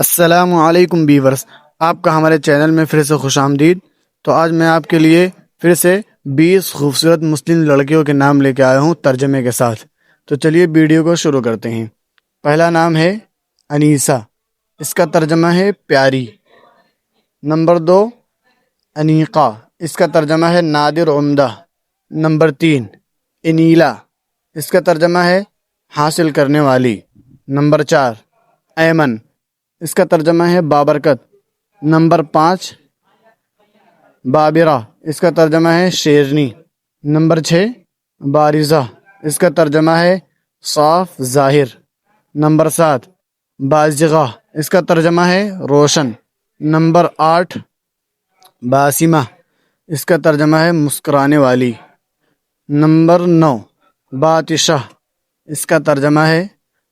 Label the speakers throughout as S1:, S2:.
S1: السلام علیکم بیورس، آپ کا ہمارے چینل میں پھر سے خوش آمدید۔ تو آج میں آپ کے لیے پھر سے 20 خوبصورت مسلم لڑکیوں کے نام لے کے آیا ہوں ترجمے کے ساتھ۔ تو چلیے ویڈیو کو شروع کرتے ہیں۔ پہلا نام ہے انیسہ، اس کا ترجمہ ہے پیاری۔ نمبر 2 انیقہ، اس کا ترجمہ ہے نادر عمدہ۔ نمبر 3 انیلا، اس کا ترجمہ ہے حاصل کرنے والی۔ نمبر 4 ایمن، اس کا ترجمہ ہے بابرکت۔ نمبر 5 بابرہ، اس کا ترجمہ ہے شیرنی۔ نمبر 6 بارزہ، اس کا ترجمہ ہے صاف ظاہر۔ نمبر 7 بازغہ، اس کا ترجمہ ہے روشن۔ نمبر 8 باسمہ، اس کا ترجمہ ہے مسکرانے والی۔ نمبر 9 باتشہ، اس کا ترجمہ ہے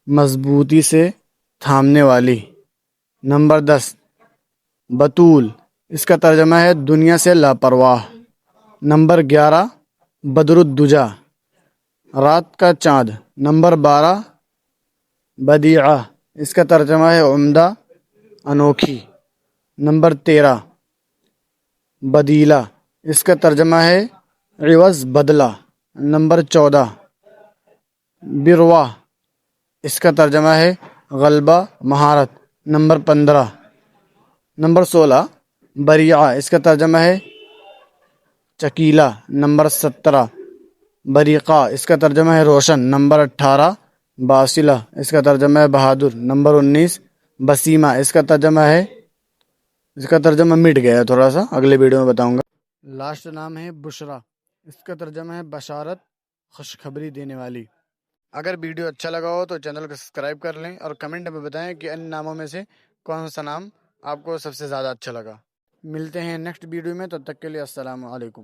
S1: مضبوطی سے تھامنے والی۔ نمبر 10 بطول، اس کا ترجمہ ہے دنیا سے لاپرواہ۔ نمبر 11 بدر الدجا، رات کا چاند۔ نمبر 12 بدیعہ، اس کا ترجمہ ہے عمدہ، انوکھی۔ نمبر 13 بدیلہ، اس کا ترجمہ ہے عوض بدلہ۔ نمبر 14 بروا، اس کا ترجمہ ہے غلبہ، مہارت۔ نمبر 15 نمبر 16 بریعہ، اس کا ترجمہ ہے چکیلا۔ نمبر 17 بریقہ، اس کا ترجمہ ہے روشن۔ نمبر 18 باصلہ، اس کا ترجمہ ہے بہادر۔ نمبر 19 بسیمہ، اس کا ترجمہ مٹ گیا تھوڑا سا، اگلے ویڈیو میں بتاؤں گا۔ لاسٹ نام ہے بشرا، اس کا ترجمہ ہے بشارت، خوشخبری دینے والی۔ اگر ویڈیو اچھا لگا ہو تو چینل کو سبسکرائب کر لیں اور کمنٹ میں بتائیں کہ ان ناموں میں سے کون سا نام آپ کو سب سے زیادہ اچھا لگا۔ ملتے ہیں نیکسٹ ویڈیو میں، تب تک کے لیے السلام علیکم۔